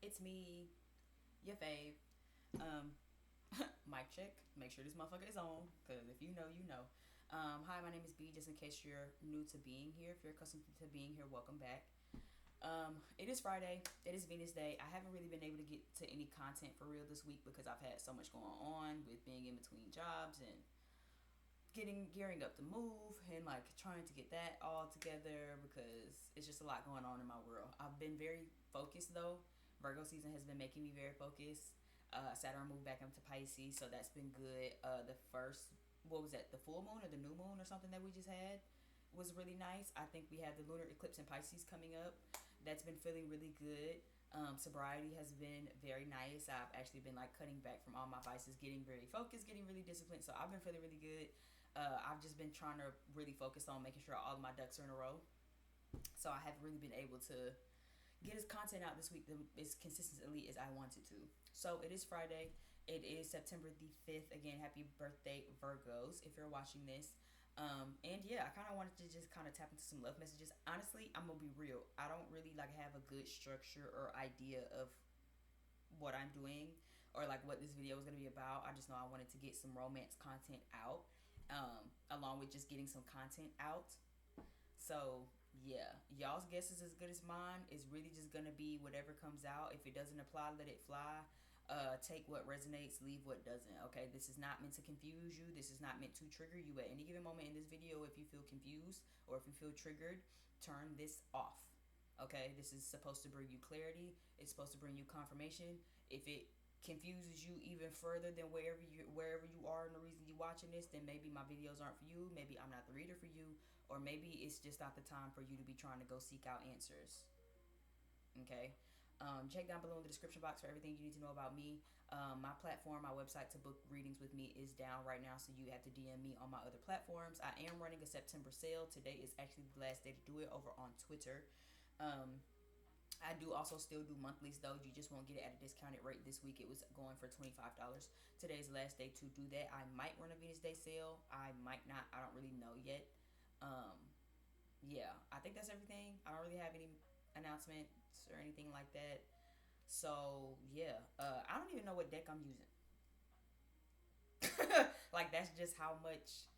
It's me, your fave. Um, Mic check. Make sure this motherfucker is on, because if you know, you know. Hi, my name is B. Just in case you're new to being here, if you're accustomed to being here, welcome back. It is Friday. It is Venus Day. I haven't really been able to get to any content for real this week because I've had so much going on with being in between jobs and getting gearing up to move and like trying to get that all together because it's just a lot going on in my world. I've been very focused though. Virgo season has been making me very focused. Saturn moved back into Pisces, so that's been good. The first, what was that, the full moon or the new moon or something that we just had was really nice. I think we have the lunar eclipse in Pisces coming up. That's been feeling really good. Sobriety has been very nice. I've actually been like cutting back from all my vices, getting very focused, getting really disciplined. So I've been feeling really good. I've just been trying to really focus on making sure all of my ducks are in a row. So I haven't really been able to get his content out this week as consistently as I wanted to. So it is Friday. It is September the 5th. Again, happy birthday, Virgos, if you're watching this. And yeah, I kind of wanted to just kind of tap into some love messages. Honestly, I'm going to be real. I don't really like have a good structure or idea of what I'm doing or like what this video is going to be about. I just know I wanted to get some romance content out, along with just getting some content out. So yeah, y'all's guess is as good as mine. It's really just gonna be whatever comes out. If it doesn't apply, let it fly. Take what resonates, leave what doesn't. Okay, this is not meant to confuse you. This is not meant to trigger you at any given moment in this video. If you feel confused or if you feel triggered, turn this off. Okay, this is supposed to bring you clarity. It's supposed to bring you confirmation. If it confuses you even further than wherever you are and the reason you're watching this, then maybe my videos aren't for you. Maybe I'm not the reader for you, or maybe it's just not the time for you to be trying to go seek out answers. Okay. Check down below in the description box for everything you need to know about me. My platform, my website to book readings with me is down right now, so you have to DM me on my other platforms. I am running a September sale. Today is actually the last day to do it over on Twitter. I do also still do monthlies though. You just won't get it at a discounted rate this week. It was going for $25. Today's the last day to do that. I might run a Venus Day sale. I might not. I don't really know yet. Um, yeah, I think that's everything. I don't really have any announcements or anything like that. So yeah, I don't even know what deck I'm using. Like that's just how much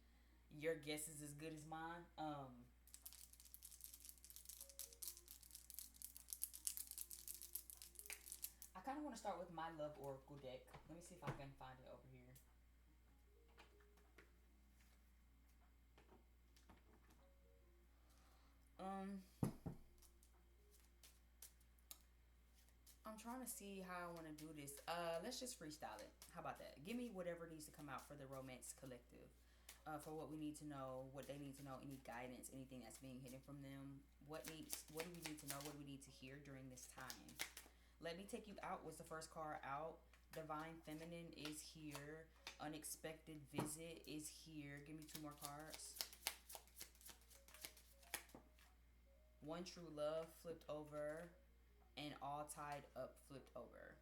your guess is as good as mine. I kind of want to start with my love oracle deck. Let me see if I can find it over here. Um, I'm trying to see how I want to do this. Let's just freestyle it. How about that? Give me whatever needs to come out for the romance collective. For what we need to know, what they need to know, any guidance, anything that's being hidden from them. What do we need to know? What do we need to hear during this time? Let Me Take You Out was the first card out. Divine Feminine is here. Unexpected Visit is here. Give me two more cards. One True Love flipped over. And All Tied Up flipped over.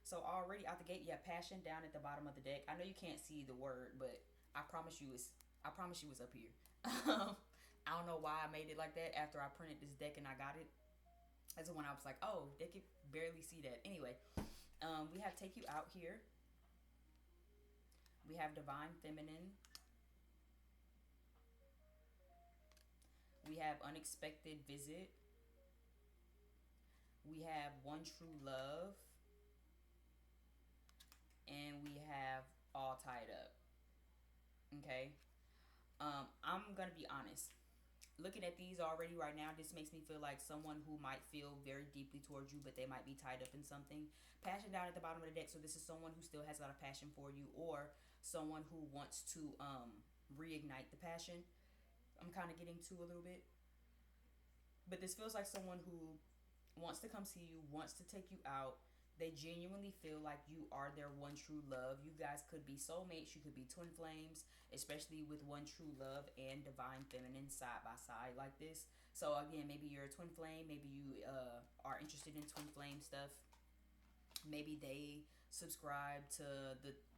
So already out the gate, yeah, Passion down at the bottom of the deck. I know you can't see the word, but I promise you it's up here. I don't know why I made it like that after I printed this deck and I got it. That's when I was like, oh, they could barely see that. Anyway, we have Take You Out here. We have Divine Feminine. We have Unexpected Visit. We have One True Love. And we have All Tied Up. Okay. I'm gonna be honest. Looking at these already right now, this makes me feel like someone who might feel very deeply towards you, but they might be tied up in something. Passion down at the bottom of the deck, so this is someone who still has a lot of passion for you, or someone who wants to reignite the passion. I'm kind of getting to a little bit, but this feels like someone who wants to come see you, wants to take you out. They genuinely feel like you are their one true love. You guys could be soulmates. You could be twin flames, especially with one true love and divine feminine side by side like this. So again, maybe you're a twin flame. Maybe you are interested in twin flame stuff. Maybe they subscribe to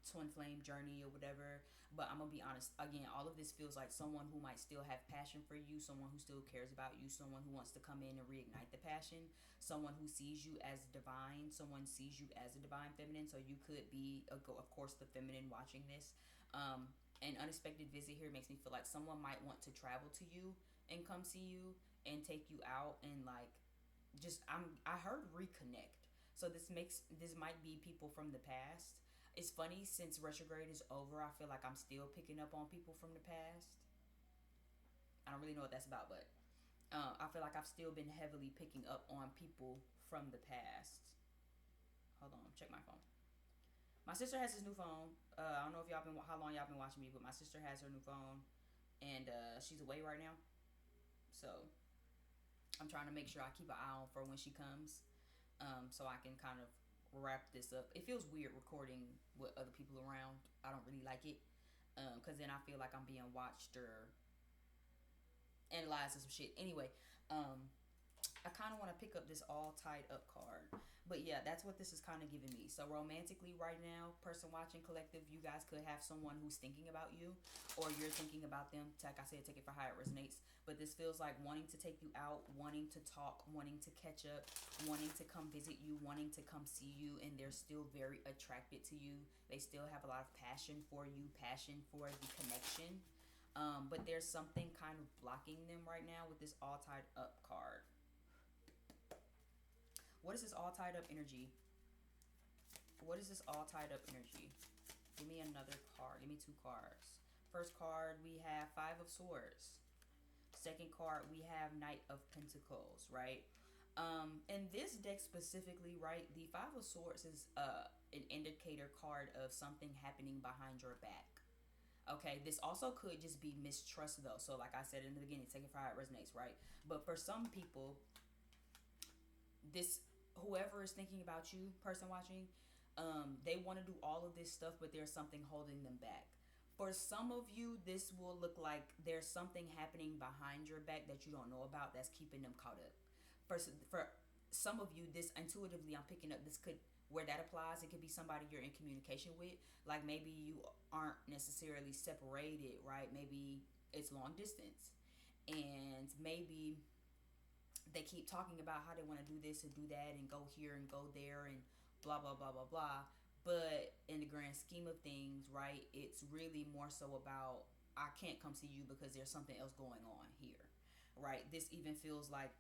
twin flame journey or whatever. But I'm gonna be honest, again, all of this feels like someone who might still have passion for you, someone who still cares about you, someone who wants to come in and reignite the passion, someone who sees you as divine, someone sees you as a divine feminine. So you could be, of course, the feminine watching this. An unexpected visit here makes me feel like someone might want to travel to you and come see you and take you out and like just I heard reconnect. So this might be people from the past. It's funny, since retrograde is over, I feel like I'm still picking up on people from the past. I don't really know what that's about, but I feel like I've still been heavily picking up on people from the past. Hold on, check my phone. My sister has this new phone. I don't know if how long y'all been watching me, but my sister has her new phone, and she's away right now. So I'm trying to make sure I keep an eye on for when she comes, so I can kind of wrap this up. It feels weird recording with other people around. I don't really like it, because then I feel like I'm being watched or analyzed or some shit. Anyway, I kind of want to pick up this all tied up card. But yeah, that's what this is kind of giving me. So romantically right now, person watching collective, you guys could have someone who's thinking about you, or you're thinking about them. Like I said, take it for how it resonates. But this feels like wanting to take you out, wanting to talk, wanting to catch up, wanting to come visit you, wanting to come see you, and they're still very attracted to you. They still have a lot of passion for you, passion for the connection. But there's something kind of blocking them right now with this all tied up card. What is this all tied up energy? What is this all tied up energy? Give me another card. Give me two cards. First card, we have Five of Swords. Second card, we have Knight of Pentacles, right? In this deck specifically, right, the Five of Swords is an indicator card of something happening behind your back. Okay, this also could just be mistrust though. So like I said in the beginning, take it for how it resonates, right? But for some people, this whoever is thinking about you, person watching, they want to do all of this stuff, but there's something holding them back. For some of you, this will look like there's something happening behind your back that you don't know about that's keeping them caught up. For some of you, this intuitively I'm picking up, this could, where that applies, it could be somebody you're in communication with. Like maybe you aren't necessarily separated, right? Maybe it's long distance, and maybe they keep talking about how they want to do this and do that and go here and go there and blah blah blah blah blah. But in the grand scheme of things, right, it's really more so about, I can't come see you because there's something else going on here, right? This even feels like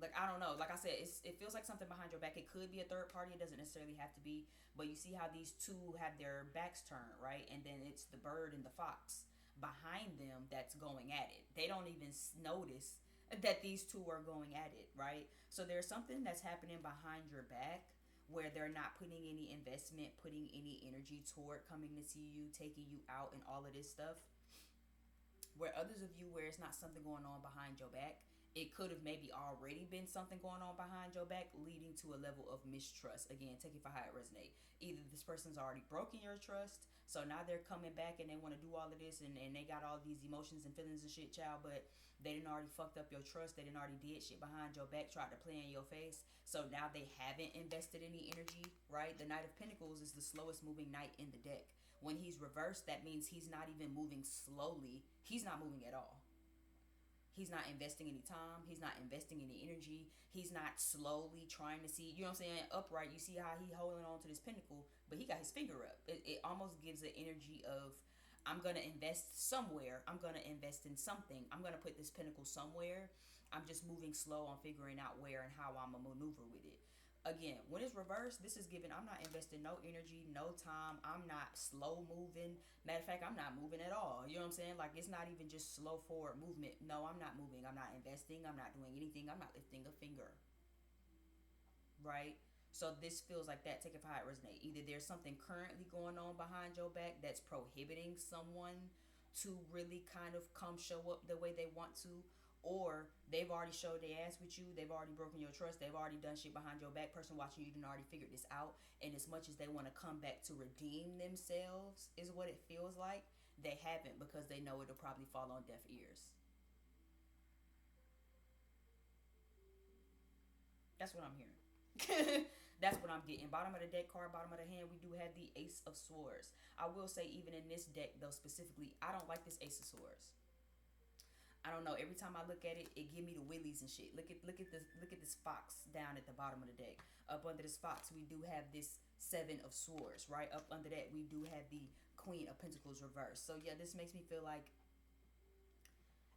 I don't know, like I said, it feels like something behind your back. It could be a third party, it doesn't necessarily have to be, but you see how these two have their backs turned, right? And then it's the bird and the fox behind them that's going at it. They don't even notice that these two are going at it, right? So there's something that's happening behind your back where they're not putting any investment, putting any energy toward coming to see you, taking you out, and all of this stuff. Where others of you, where it's not something going on behind your back, it could have maybe already been something going on behind your back, leading to a level of mistrust. Again, take it for how it resonates. Either this person's already broken your trust, so now they're coming back and they want to do all of this, and they got all these emotions and feelings and shit, child, but they didn't already fucked up your trust. They didn't already did shit behind your back, tried to play in your face. So now they haven't invested any energy, right? The Knight of Pentacles is the slowest moving knight in the deck. When he's reversed, that means he's not even moving slowly. He's not moving at all. He's not investing any time. He's not investing any energy. He's not slowly trying to see, you know what I'm saying, upright. You see how he holding on to this pinnacle, but he got his finger up. It almost gives the energy of, I'm going to invest somewhere. I'm going to invest in something. I'm going to put this pinnacle somewhere. I'm just moving slow on figuring out where and how I'm going to maneuver with it. Again, when it's reversed, this is giving, I'm not investing no energy, no time. I'm not slow moving. Matter of fact, I'm not moving at all. You know what I'm saying? Like, it's not even just slow forward movement. No, I'm not moving. I'm not investing. I'm not doing anything. I'm not lifting a finger. Right? So this feels like that. Take it for how it resonates. Either there's something currently going on behind your back that's prohibiting someone to really kind of come show up the way they want to, or they've already showed their ass with you. They've already broken your trust. They've already done shit behind your back. Person watching you didn't already figured this out. And as much as they want to come back to redeem themselves, is what it feels like, they haven't, because they know it'll probably fall on deaf ears. That's what I'm hearing. That's what I'm getting. Bottom of the deck card, bottom of the hand, we do have the Ace of Swords. I will say, even in this deck, though, specifically, I don't like this Ace of Swords. I don't know. Every time I look at it, it give me the willies and shit. Look at this fox down at the bottom of the deck. Up under this fox, we do have this Seven of Swords. Right up under that, we do have the Queen of Pentacles reversed. So yeah, this makes me feel like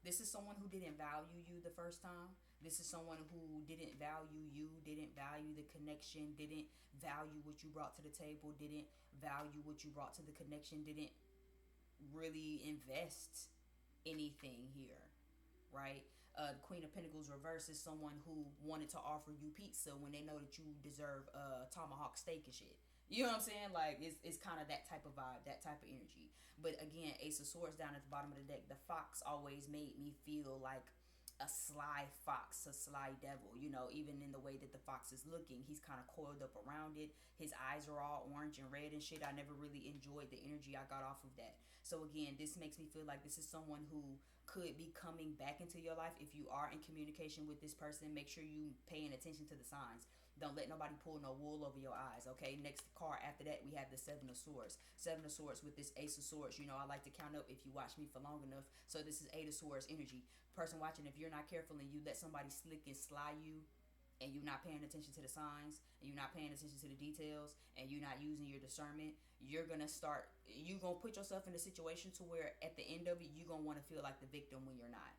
this is someone who didn't value you the first time. This is someone who didn't value you, didn't value the connection, didn't value what you brought to the table, didn't value what you brought to the connection, didn't really invest anything here, right? Queen of Pentacles reverse is someone who wanted to offer you pizza when they know that you deserve tomahawk steak and shit. You know what I'm saying? Like, it's kind of that type of vibe, that type of energy. But again, Ace of Swords down at the bottom of the deck, the fox always made me feel like a sly fox, a sly devil. You know, even in the way that the fox is looking, he's kind of coiled up around it. His eyes are all orange and red and shit. I never really enjoyed the energy I got off of that. So again, this makes me feel like this is someone who could be coming back into your life. If you are in communication with this person, make sure you paying attention to the signs. Don't let nobody pull no wool over your eyes, okay? Next card after that, we have the Seven of Swords. Seven of Swords with this Ace of Swords. You know, I like to count up if you watch me for long enough. So this is Eight of Swords energy. Person watching, if you're not careful and you let somebody slick and sly you, and you're not paying attention to the signs, and you're not paying attention to the details, and you're not using your discernment, you're gonna put yourself in a situation to where at the end of it, you're gonna want to feel like the victim when you're not.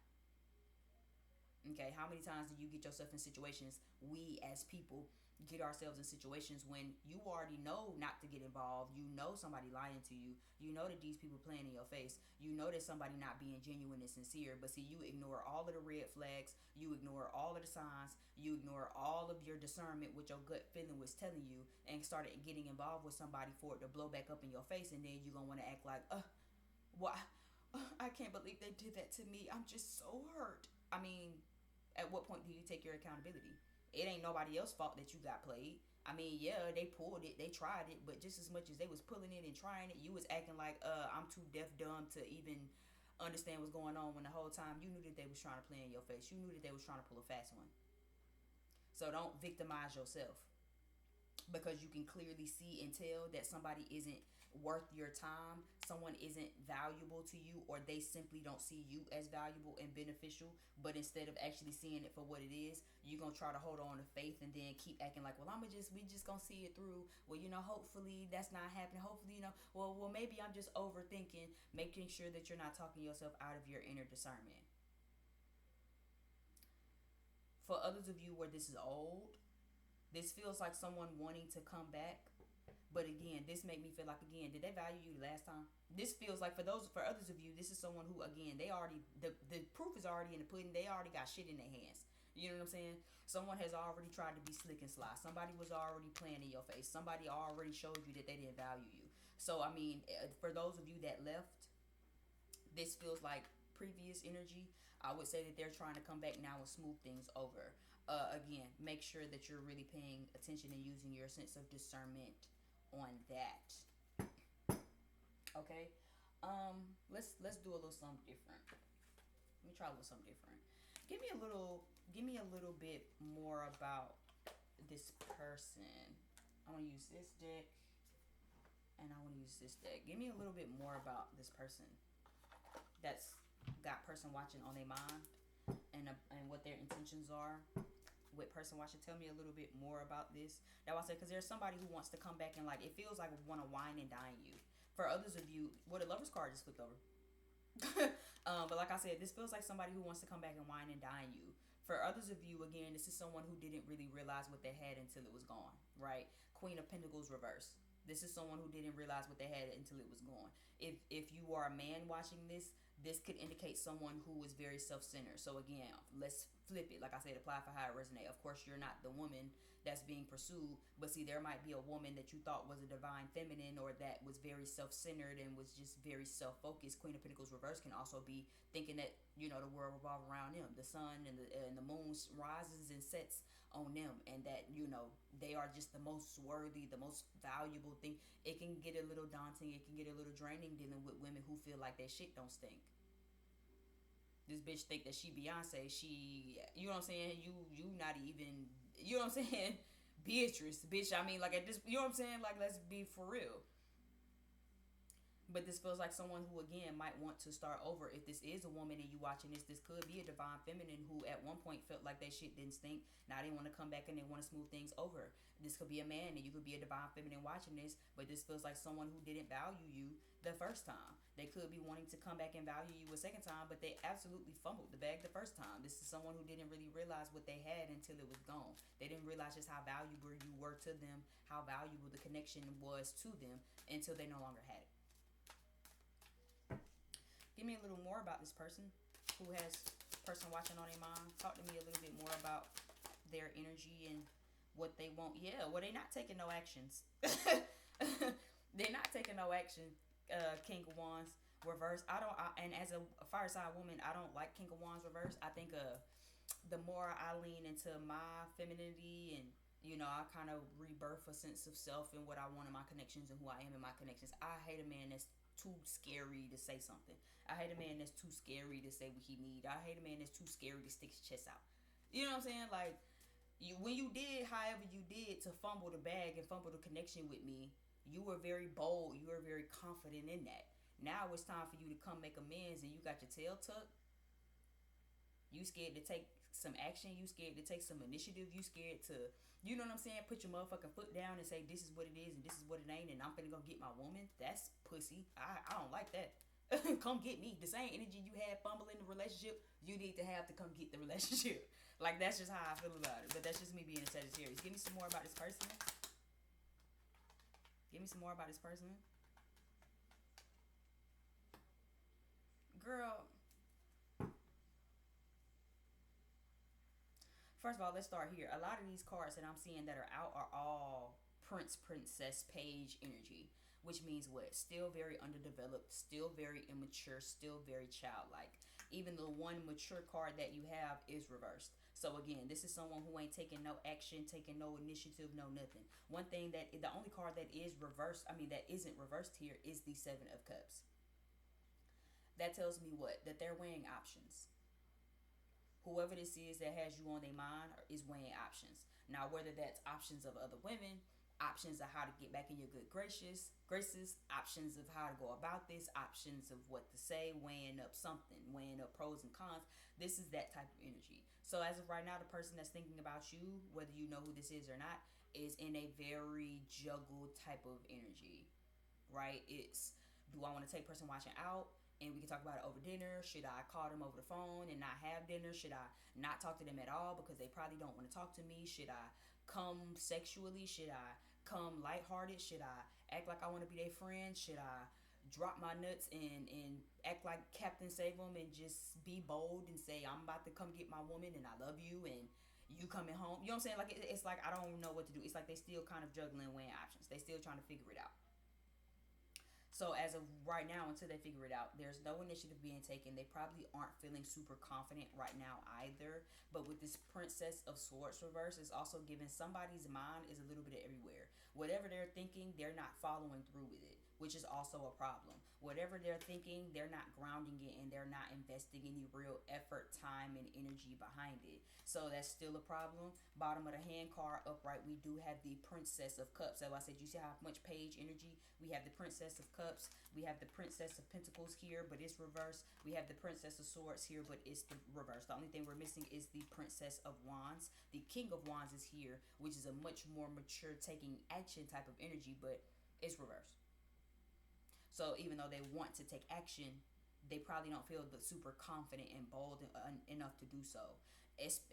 Okay, how many times do you get yourself in situations, we as people get ourselves in situations when you already know not to get involved, you know somebody lying to you, you know that these people playing in your face, you know that somebody not being genuine and sincere, but see, you ignore all of the red flags, you ignore all of the signs, you ignore all of your discernment, what your gut feeling was telling you, and started getting involved with somebody for it to blow back up in your face, and then you're gonna want to act like, why? I can't believe they did that to me, I'm just so hurt. I mean, at what point do you take your accountability? It ain't nobody else's fault that you got played. I mean, yeah, they pulled it, they tried it, but just as much as they was pulling it and trying it, you was acting like, I'm too deaf dumb to even understand what's going on, when the whole time you knew that they was trying to play in your face. You knew that they was trying to pull a fast one. So don't victimize yourself, because you can clearly see and tell that somebody isn't worth your time, someone isn't valuable to you, or they simply don't see you as valuable and beneficial. But instead of actually seeing it for what it is, you're gonna try to hold on to faith and then keep acting like, well, we just gonna see it through. Well, hopefully that's not happening. Hopefully, well, maybe I'm just overthinking, making sure that you're not talking yourself out of your inner discernment. For others of you where this is old, this feels like someone wanting to come back. But again, this make me feel like, again, did they value you last time? This feels like for others of you, this is someone who, again, they already, the proof is already in the pudding. They already got shit in their hands. You know what I'm saying? Someone has already tried to be slick and sly. Somebody was already playing in your face. Somebody already showed you that they didn't value you. So, I mean, for those of you that left, this feels like previous energy. I would say that they're trying to come back now and smooth things over. Again, make sure that you're really paying attention and using your sense of discernment on that. Okay, let's do a little something different. Let me try a little something different. Give me a little bit more about this person. I want to use this deck, and I want to use this deck. Give me a little bit more about this person that's got person watching on their mind, and what their intentions are with person watching. Tell me a little bit more about this. That I say, because there's somebody who wants to come back and, like, it feels like want to wine and dine you. For others of you, the Lover's card just flipped over. But like I said, this feels like somebody who wants to come back and wine and dine you. For others of you, again, this is someone who didn't really realize what they had until it was gone, right? Queen of Pentacles reverse. This is someone who didn't realize what they had until it was gone. If you are a man watching this, this could indicate someone who is very self-centered. So again, let's flip it. Like I said, apply for how it resonates. Of course, you're not the woman that's being pursued, but see, there might be a woman that you thought was a divine feminine, or that was very self-centered and was just very self-focused. Queen of Pentacles reverse can also be thinking that, the world revolves around them. The sun and the moon rises and sets on them, and that, they are just the most worthy, the most valuable thing. It can get a little daunting. It can get a little draining dealing with women who feel like their shit don't stink. This bitch think that she Beyonce, you know what I'm saying? You not even, you know what I'm saying? Beatrice, bitch. I mean, like at this, you know what I'm saying? Like, let's be for real. But this feels like someone who again might want to start over. If this is a woman and you watching this could be a divine feminine who at one point felt like that shit didn't stink. Now they want to come back and they want to smooth things over. This could be a man and you could be a divine feminine watching this, but this feels like someone who didn't value you the first time. They could be wanting to come back and value you a second time, but they absolutely fumbled the bag the first time. This is someone who didn't really realize what they had until it was gone. They didn't realize just how valuable you were to them, how valuable the connection was to them until they no longer had it. Give me a little more about this person who has person watching on their mind. Talk to me a little bit more about their energy and what they want. Yeah, well, they're not taking no actions. They're not taking no action. King of Wands reverse. And as a fire sign woman, I don't like King of Wands reverse. I think the more I lean into my femininity and I kind of rebirth a sense of self and what I want in my connections and who I am in my connections. I hate a man that's too scary to say something. I hate a man that's too scary to say what he need. I hate a man that's too scary to stick his chest out. You know what I'm saying? Like, when you did however you did to fumble the bag and fumble the connection with me, you were very bold. You were very confident in that. Now it's time for you to come make amends and you got your tail tucked. You scared to take some action. You scared to take some initiative. You scared to, you know what I'm saying, put your motherfucking foot down and say this is what it is and this is what it ain't and I'm finna go get my woman. That's pussy. I don't like that. Come get me. The same energy you had fumbling the relationship, you need to have to come get the relationship. Like, that's just how I feel about it. But that's just me being a Sagittarius. Give me some more about this person. Give me some more about this person. Girl, first of all, let's start here. A lot of these cards that I'm seeing that are out are all Prince, Princess, Page energy. Which means what? Still very underdeveloped, still very immature, still very childlike. Even the one mature card that you have is reversed. So again, this is someone who ain't taking no action, taking no initiative, no nothing. One thing that the only card that is reversed, that isn't reversed here is the Seven of Cups. That tells me what? That they're weighing options. Whoever this is that has you on their mind is weighing options. Now, whether that's options of other women, options of how to get back in your good graces, options of how to go about this, options of what to say, weighing up something, weighing up pros and cons. This is that type of energy. So as of right now, the person that's thinking about you, whether you know who this is or not, is in a very juggled type of energy, right? It's, do I want to take person watching out? And we can talk about it over dinner. Should I call them over the phone and not have dinner? Should I not talk to them at all because they probably don't want to talk to me? Should I come sexually? Should I come lighthearted? Should I act like I want to be their friend? Should I drop my nuts and act like Captain Save 'em and just be bold and say I'm about to come get my woman and I love you and you coming home? You know what I'm saying? Like, it's like I don't know what to do. It's like they still kind of juggling, weighing options. They still trying to figure it out. So as of right now, until they figure it out, there's no initiative being taken. They probably aren't feeling super confident right now either. But with this Princess of Swords reverse, it's also giving somebody's mind is a little bit of everywhere. Whatever they're thinking, they're not following through with it, which is also a problem. Whatever they're thinking, they're not grounding it and they're not investing any real effort, time, and energy behind it. So that's still a problem. Bottom of the hand card upright, we do have the Princess of Cups. So I said, you see how much page energy? We have the Princess of Cups. We have the Princess of Pentacles here, but it's reversed. We have the Princess of Swords here, but it's the reverse. The only thing we're missing is the Princess of Wands. The King of Wands is here, which is a much more mature taking action type of energy, but it's reversed. So even though they want to take action, they probably don't feel the super confident and bold enough to do so.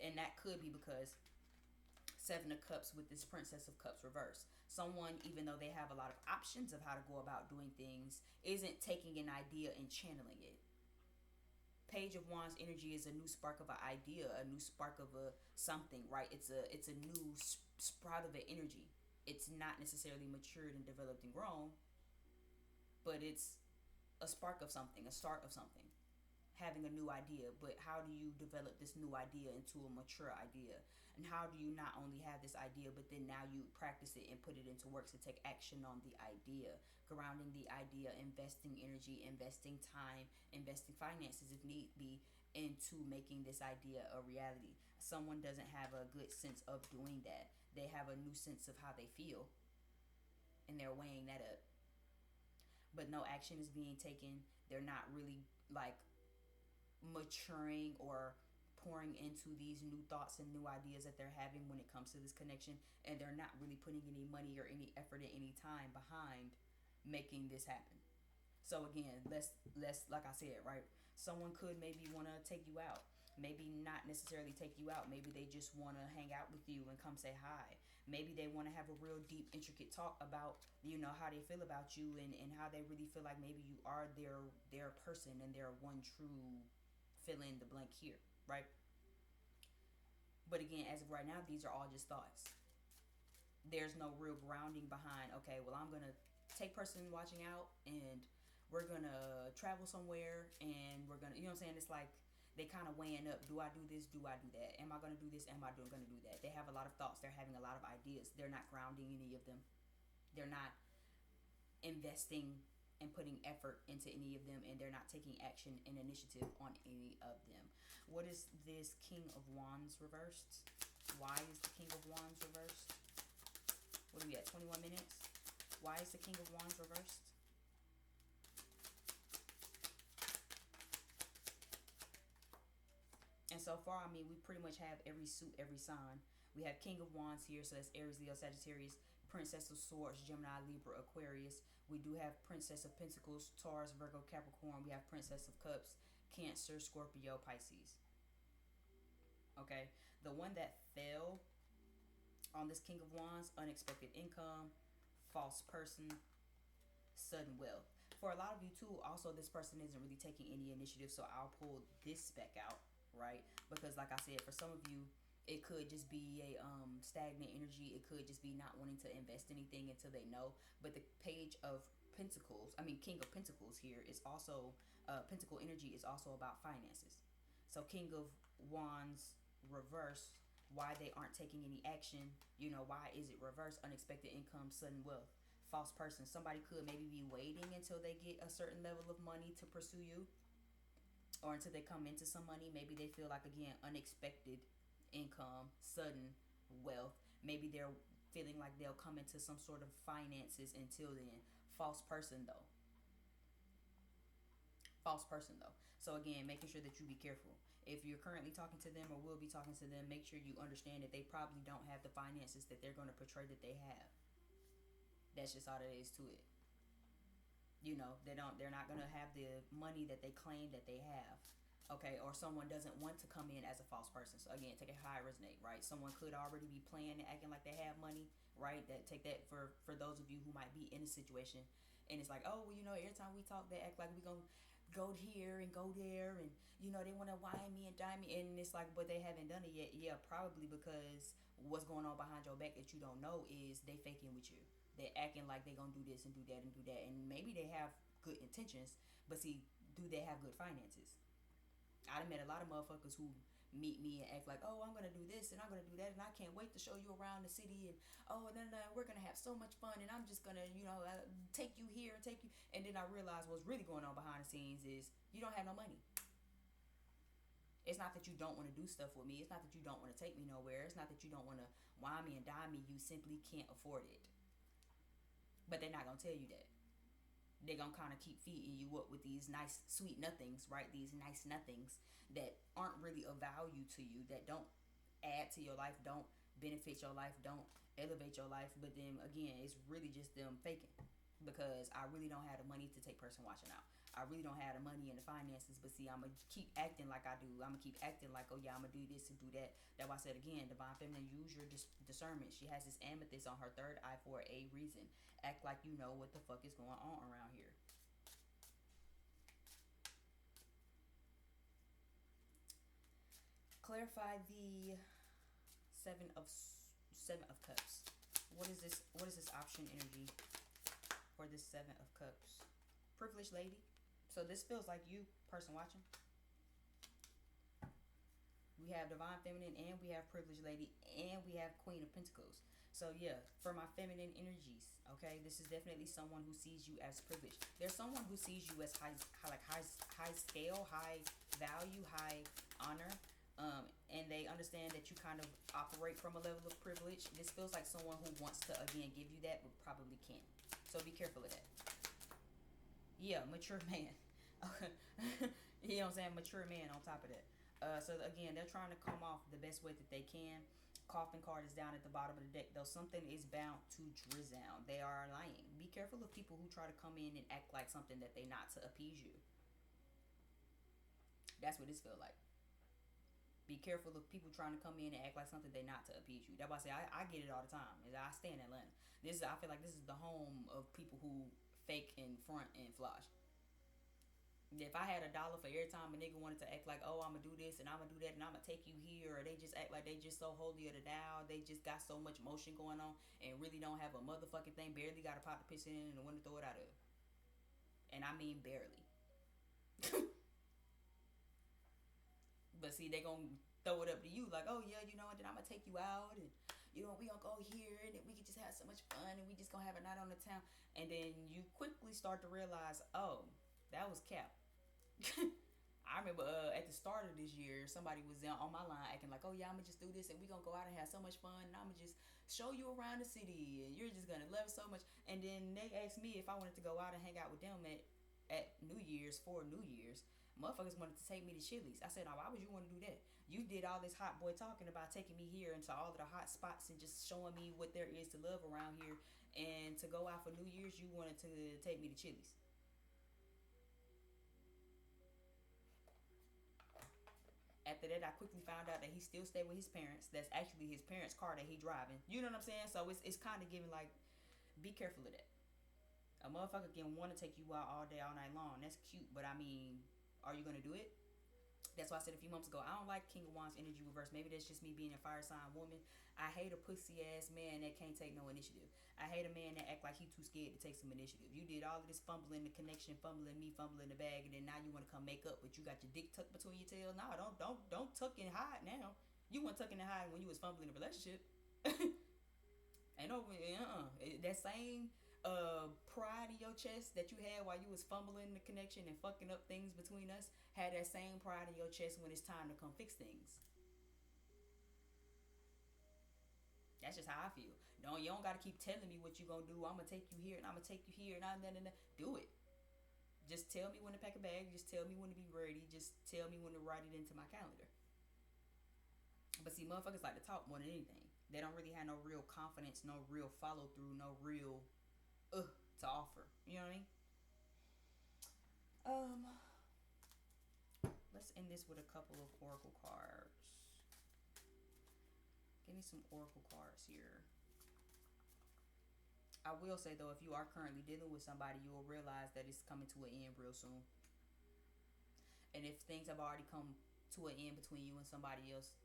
And that could be because Seven of Cups with this Princess of Cups reverse. Someone, even though they have a lot of options of how to go about doing things, isn't taking an idea and channeling it. Page of Wands energy is a new spark of an idea, a new spark of a something, right? It's a new sprout of an energy. It's not necessarily matured and developed and grown, but it's a spark of something, a start of something, having a new idea. But how do you develop this new idea into a mature idea? And how do you not only have this idea, but then now you practice it and put it into work to take action on the idea, grounding the idea, investing energy, investing time, investing finances if need be into making this idea a reality. Someone doesn't have a good sense of doing that. they have a new sense of how they feel, and they're weighing that up. But no action is being taken. They're not really like maturing or pouring into these new thoughts and new ideas that they're having when it comes to this connection, and they're not really putting any money or any effort at any time behind making this happen. So again, let's like I said, right? Someone could maybe want to take you out. Maybe not necessarily take you out. Maybe they just want to hang out with you and come say hi. Maybe they want to have a real deep, intricate talk about, how they feel about you, and how they really feel like maybe you are their person and their one true fill in the blank here, right? But again, as of right now, these are all just thoughts. There's no real grounding behind, okay, well, I'm going to take person watching out, and we're going to travel somewhere, and we're going to, what I'm saying? It's like they kind of weighing up, do I do this? Do I do that? Am I going to do this? Am I going to do that? They have a lot of thoughts. They're having a lot of ideas. They're not grounding any of them. They're not investing and putting effort into any of them, and they're not taking action and initiative on any of them. What is this King of Wands reversed? Why is the King of Wands reversed? What are we at, 21 minutes? Why is the King of Wands reversed? And so far, I mean, we pretty much have every suit, every sign. We have King of Wands here, so that's Aries, Leo, Sagittarius. Princess of Swords, Gemini, Libra, Aquarius. We do have Princess of Pentacles, Taurus, Virgo, Capricorn. We have Princess of Cups, Cancer, Scorpio, Pisces. Okay, the one that fell on this King of Wands, unexpected income, false person, sudden wealth. For a lot of you too, also this person isn't really taking any initiative, so I'll pull this spec out, right? Because like I said, for some of you, it could just be a stagnant energy. It could just be not wanting to invest anything until they know. But the Page of Pentacles, King of Pentacles here is also, Pentacle energy is also about finances. So King of Wands reverse, why they aren't taking any action, why is it reverse? Unexpected income, sudden wealth. False person, somebody could maybe be waiting until they get a certain level of money to pursue you, or until they come into some money. Maybe they feel like, again, unexpected income, sudden wealth. Maybe they're feeling like they'll come into some sort of finances until then. False person though. So again, making sure that you be careful. If you're currently talking to them or will be talking to them, make sure you understand that they probably don't have the finances that they're going to portray that they have. That's just all there is to it. They're not going to have the money that they claim that they have. Okay, or someone doesn't want to come in as a false person. So again, take it how I resonate, right? Someone could already be playing and acting like they have money, right? Take that for those of you who might be in a situation, and it's like, oh, well, every time we talk, they act like we gonna go here and go there, and they want to wine me and dine me, and it's like, but they haven't done it yet. Yeah, probably because what's going on behind your back that you don't know is they faking with you. They're acting like they gonna do this and do that and do that, and maybe they have good intentions, but see, do they have good finances? I've met a lot of motherfuckers who meet me and act like, oh, I'm going to do this and I'm going to do that, and I can't wait to show you around the city, and oh, no, we're going to have so much fun, and I'm just going to, take you here and take you. And then I realize what's really going on behind the scenes is you don't have no money. It's not that you don't want to do stuff with me. It's not that you don't want to take me nowhere. It's not that you don't want to wine me and dine me. You simply can't afford it. But they're not going to tell you that. They're going to kind of keep feeding you up with these nice, sweet nothings, right? These nice nothings that aren't really of value to you, that don't add to your life, don't benefit your life, don't elevate your life. But then, again, it's really just them faking, because I really don't have the money to take person watching out. I really don't have the money and the finances, but see, I'm going to keep acting like I do. I'm going to keep acting like, oh yeah, I'm going to do this and do that. That's why I said, again, Divine Feminine, use your discernment. She has this amethyst on her third eye for a reason. Act like you know what the fuck is going on around here. Clarify the Seven of Cups. What is this option energy for this Seven of Cups? Privileged lady. So this feels like you, person watching. We have Divine Feminine, and we have Privileged Lady, and we have Queen of Pentacles. So yeah, for my feminine energies, okay, this is definitely someone who sees you as privileged. There's someone who sees you as high scale, high value, high honor, and they understand that you kind of operate from a level of privilege. This feels like someone who wants to again give you that but probably can't. So be careful of that. Yeah, mature man. You know what I'm saying? Mature man on top of that. So again, they're trying to come off the best way that they can. Coffin card is down at the bottom of the deck, though. Something is bound to drizzle. They are lying. Be careful of people who try to come in and act like something that they not to appease you. That's what this feel like. Be careful of people trying to come in and act like something they not to appease you. That's why I say I get it all the time. I stay in Atlanta. I feel like this is the home of people who fake and front and flash. If I had $1 for every time a nigga wanted to act like, oh, I'm gonna do this and I'm gonna do that and I'm gonna take you here, or they just act like they just so holier than thou, they just got so much motion going on and really don't have a motherfucking thing, barely got a pot to piss in and a one to throw it out of. And I mean barely. But see, they gonna throw it up to you like, oh yeah, you know, and then I'm gonna take you out and you know, we gonna go here and then we can just have so much fun and we just gonna have a night on the town. And then you quickly start to realize, oh, that was cap. I remember at the start of this year, somebody was on my line acting like, oh yeah, I'm gonna just do this and we gonna go out and have so much fun and I'm gonna just show you around the city and you're just gonna love it so much. And then they asked me if I wanted to go out and hang out with them at New Year's, for New Year's. Motherfuckers wanted to take me to Chili's. I said, now why would you want to do that? You did all this hot boy talking about taking me here into all of the hot spots and just showing me what there is to love around here. And to go out for New Year's, you wanted to take me to Chili's. After that, I quickly found out that he still stayed with his parents. That's actually his parents' car that he driving. You know what I'm saying? So it's kind of giving like, be careful of that. A motherfucker can want to take you out all day, all night long. That's cute, but I mean, are you gonna do it? That's why I said a few months ago, I don't like King of Wands energy reverse. Maybe that's just me being a fire sign woman. I hate a pussy ass man that can't take no initiative. I hate a man that act like he too scared to take some initiative. You did all of this fumbling the connection, fumbling me, fumbling the bag, and then now you want to come make up, but you got your dick tucked between your tails. No, don't tuck and hide now. You weren't tucking and hiding when you was fumbling the relationship. Ain't no that same pride in your chest that you had while you was fumbling the connection and fucking up things between us, had that same pride in your chest when it's time to come fix things. That's just how I feel. No, you don't gotta keep telling me what you gonna do. I'm gonna take you here and I'm gonna take you here and I'm gonna do it. Just tell me when to pack a bag. Just tell me when to be ready. Just tell me when to write it into my calendar. But see, motherfuckers like to talk more than anything. They don't really have no real confidence, no real follow through, no real to offer. You know what I mean? Let's end this with a couple of oracle cards. Give me some oracle cards here. I will say though, if you are currently dealing with somebody, you will realize that it's coming to an end real soon. And if things have already come to an end between you and somebody else,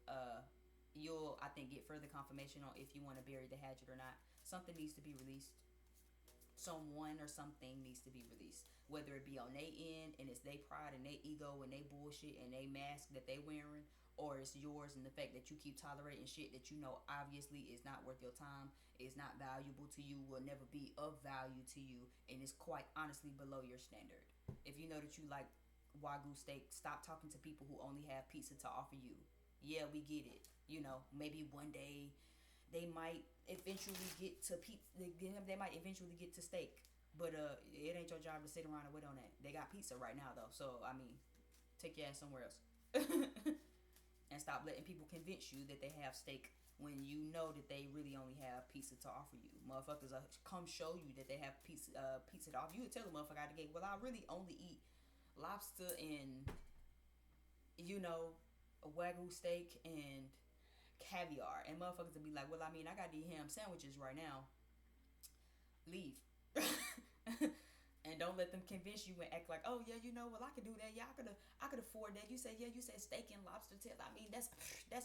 you'll, I think, get further confirmation on if you want to bury the hatchet or not. Something needs to be released. Someone or something needs to be released. Whether it be on their end and it's their pride and their ego and their bullshit and their mask that they wearing, or it's yours and the fact that you keep tolerating shit that you know obviously is not worth your time, is not valuable to you, will never be of value to you, and is quite honestly below your standard. If you know that you like Wagyu steak, stop talking to people who only have pizza to offer you. Yeah, we get it. You know, maybe one day they might eventually get to pizza. They might eventually get to steak, but it ain't your job to sit around and wait on that. They got pizza right now though, so I mean, take your ass somewhere else. And stop letting people convince you that they have steak when you know that they really only have pizza to offer you. Motherfuckers come show you that they have pizza to offer you. You tell the motherfucker out the gate, well, I really only eat lobster and, you know, a Wagyu steak and caviar. And motherfuckers will be like, well, I mean, I got these ham sandwiches right now. Leave. And don't let them convince you and act like, oh yeah, you know, well I could do that. Yeah, I could afford that. You say, yeah, you said steak and lobster tail. I mean, that's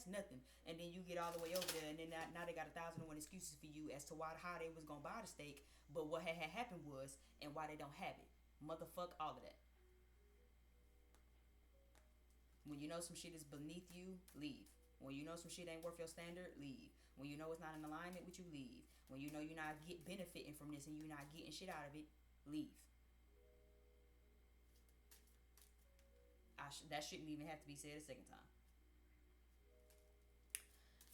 nothing. And then you get all the way over there, and then now they got 1,001 excuses for you as to how they was gonna buy the steak, but what had happened was, and why they don't have it. Motherfuck all of that. When you know some shit is beneath you, leave. When you know some shit ain't worth your standard, leave. When you know it's not in alignment with you, leave. When you know you're not benefiting from this and you're not getting shit out of it, leave. That shouldn't even have to be said a second time.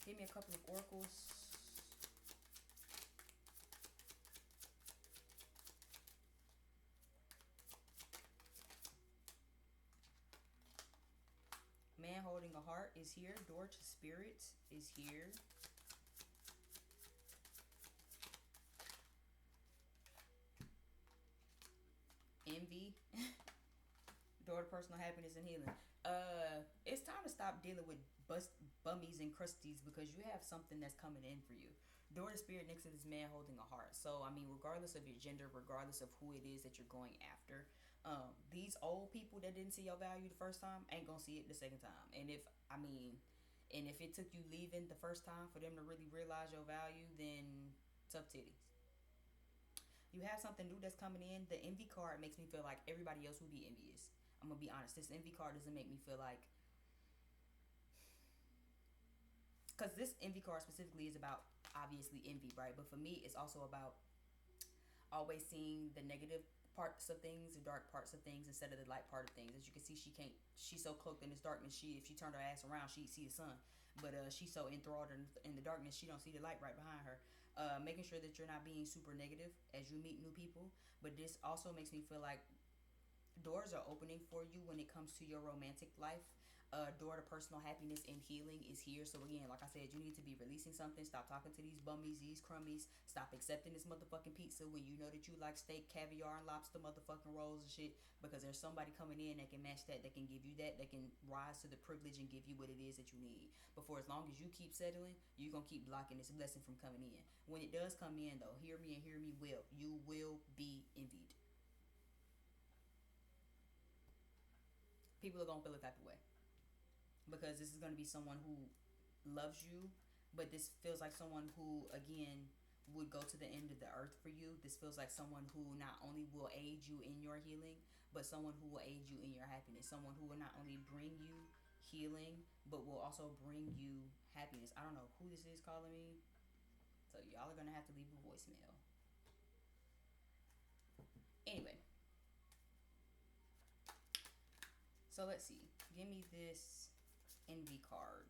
Give me a couple of oracles. Man holding a heart is here. Door to spirit is here. Envy. Door to personal happiness and healing. It's time to stop dealing with bummies and crusties because you have something that's coming in for you. Door to spirit next to this man holding a heart. So I mean, regardless of your gender, regardless of who it is that you're going after, these old people that didn't see your value the first time ain't gonna see it the second time. And if it took you leaving the first time for them to really realize your value, then tough titties. You have something new that's coming in. The envy card makes me feel like everybody else will be envious. I'm gonna be honest. This envy card doesn't make me feel like, because this envy card specifically is about obviously envy, right? But for me, it's also about always seeing the negative parts of things, the dark parts of things, instead of the light part of things. As you can see, she can't. She's so cloaked in this darkness. If she turned her ass around, she'd see the sun. But she's so enthralled in the darkness, she don't see the light right behind her. Making sure that you're not being super negative as you meet new people. But this also makes me feel like doors are opening for you when it comes to your romantic life. Door to personal happiness and healing is here. So again, like I said, you need to be releasing something. Stop talking to these bummies, these crummies. Stop accepting this motherfucking pizza when you know that you like steak, caviar, and lobster motherfucking rolls and shit. Because there's somebody coming in that can match that can give you that can rise to the privilege and give you what it is that you need. But for as long as you keep settling, you're gonna keep blocking this blessing from coming in. When it does come in though, hear me and hear me well. You will be envied. People are gonna feel a type of way. Because this is going to be someone who loves you, but this feels like someone who again would go to the end of the earth for you. This feels like someone who not only will aid you in your healing, but someone who will aid you in your happiness. Someone who will not only bring you healing, but will also bring you happiness. I don't know who this is calling me, so y'all are going to have to leave a voicemail. Anyway, so let's see. Give me this envy card.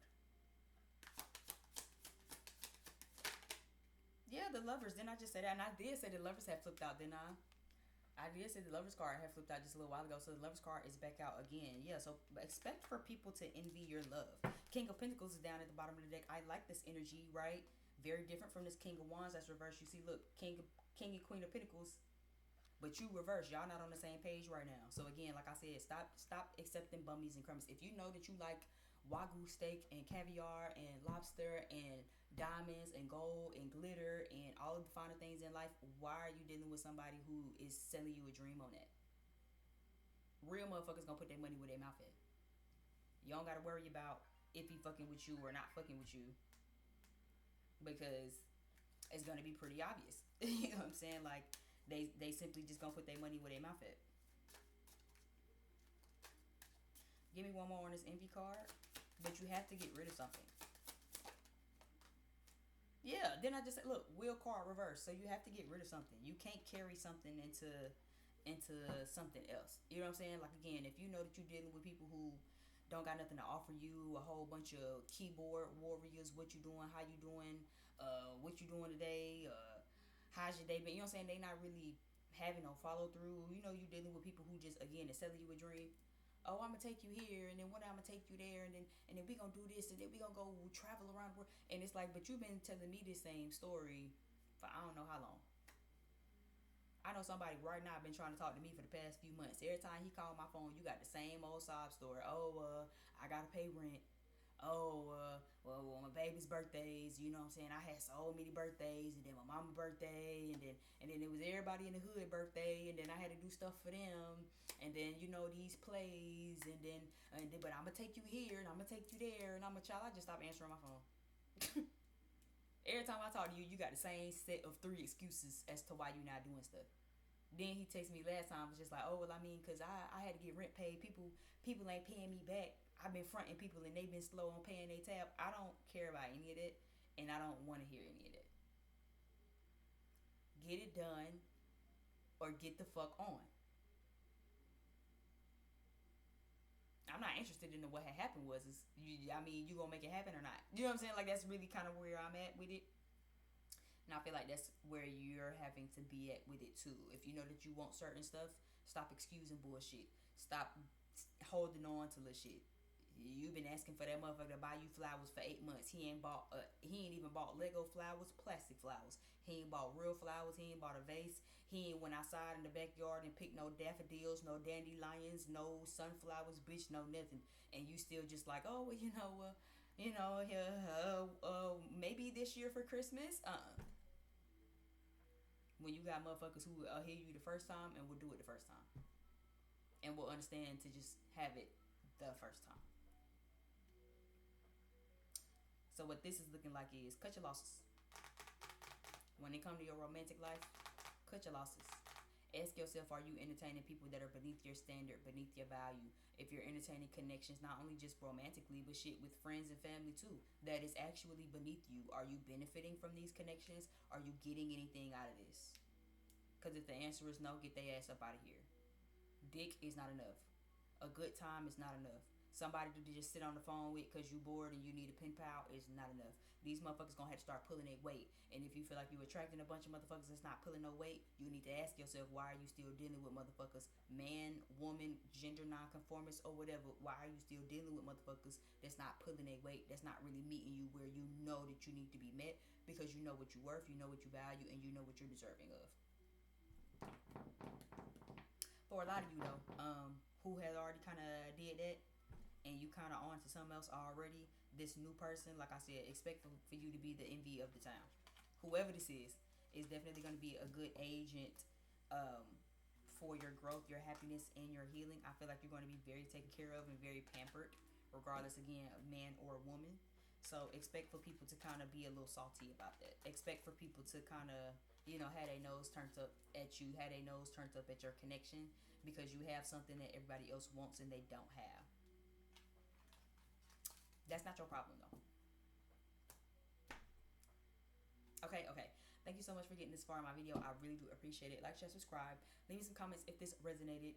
Yeah, the lovers. Didn't I just say that? And I did say the lovers have flipped out, didn't I? I did say the lovers card had flipped out just a little while ago. So the lovers card is back out again. Yeah, so expect for people to envy your love. King of Pentacles is down at the bottom of the deck. I like this energy, right? Very different from this King of Wands that's reversed. You see, look, King and Queen of Pentacles. But you reverse. Y'all not on the same page right now. So again, like I said, stop accepting bummies and crumbs. If you know that you like Wagyu steak and caviar and lobster and diamonds and gold and glitter and all of the finer things in life, why are you dealing with somebody who is selling you a dream on that? Real motherfuckers gonna put their money where their mouth at. You don't gotta worry about if he fucking with you or not fucking with you, because it's gonna be pretty obvious. You know what I'm saying? Like they simply just gonna put their money where their mouth at. Give me one more on this envy card. But you have to get rid of something. Yeah, then I just said, look, wheel card reverse. So you have to get rid of something. You can't carry something into something else. You know what I'm saying? Like again, if you know that you're dealing with people who don't got nothing to offer you, a whole bunch of keyboard warriors, what you doing, how you doing, what you doing today, how's your day been? You know what I'm saying? They not really having no follow through. You know, you dealing with people who just again is selling you a dream. Oh, I'm gonna take you here, and then one day I'm gonna take you there, and then we gonna do this, and then we gonna go travel around the world. And it's like, but you've been telling me this same story for I don't know how long. I know somebody right now been trying to talk to me for the past few months. Every time he called my phone, you got the same old sob story. Oh, I gotta pay rent. Oh, well, my baby's birthdays, you know what I'm saying? I had so many birthdays, and then my mama's birthday, and then it was everybody in the hood birthday, and then I had to do stuff for them, and then, you know, these plays, and then but I'm gonna take you here, and I'm gonna take you there, and I'm a child. I just stopped answering my phone. Every time I talk to you, you got the same set of 3 excuses as to why you're not doing stuff. Then he texted me last time, was just like, oh, well, I mean, because I had to get rent paid. People ain't paying me back. I've been fronting people, and they've been slow on paying their tab. I don't care about any of that, and I don't want to hear any of that. Get it done, or get the fuck on. I'm not interested in what had happened. Was is you? I mean, you gonna make it happen or not? You know what I'm saying? Like that's really kind of where I'm at with it. And I feel like that's where you're having to be at with it too. If you know that you want certain stuff, stop excusing bullshit. Stop holding on to little shit. You've been asking for that motherfucker to buy you flowers for 8 months. He ain't bought. He ain't even bought Lego flowers, plastic flowers. He ain't bought real flowers. He ain't bought a vase. He ain't went outside in the backyard and picked no daffodils, no dandelions, no sunflowers, bitch, no nothing. And you still just like, oh, well, maybe this year for Christmas. When you got motherfuckers who will hear you the first time and will do it the first time and will understand to just have it the first time. So what this is looking like is cut your losses. When it comes to your romantic life, cut your losses. Ask yourself, are you entertaining people that are beneath your standard, beneath your value? If you're entertaining connections, not only just romantically, but shit with friends and family too, that is actually beneath you. Are you benefiting from these connections? Are you getting anything out of this? Because if the answer is no, get their ass up out of here. Dick is not enough. A good time is not enough. Somebody to just sit on the phone with because you bored and you need a pen pal is not enough. These motherfuckers gonna have to start pulling their weight. And if you feel like you attracting a bunch of motherfuckers that's not pulling no weight, you need to ask yourself, why are you still dealing with motherfuckers, man, woman, gender nonconformist, or whatever? Why are you still dealing with motherfuckers that's not pulling their weight, that's not really meeting you where you know that you need to be met? Because you know what you're worth, you know what you value, and you know what you're deserving of. For a lot of you though, who has already kind of did that, and you kind of on to something else already, this new person, like I said, expect for you to be the envy of the town. Whoever this is definitely going to be a good agent for your growth, your happiness, and your healing. I feel like you're going to be very taken care of and very pampered, regardless, again, of man or woman. So expect for people to kind of be a little salty about that. Expect for people to kind of, have their nose turned up at you, have their nose turned up at your connection, because you have something that everybody else wants and they don't have. That's not your problem though. Okay. Thank you so much for getting this far in my video. I really do appreciate it. Like, share, subscribe. Leave me some comments if this resonated.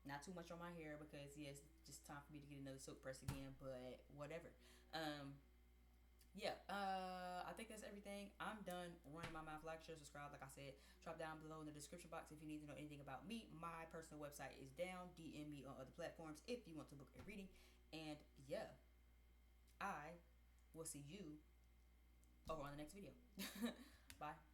Not too much on my hair because it's just time for me to get another soap press again, but whatever. I think that's everything. I'm done running my mouth. Like, share, subscribe. Like I said, drop down below in the description box if you need to know anything about me. My personal website is down. DM me on other platforms if you want to book a reading. And I will see you over on the next video. Bye.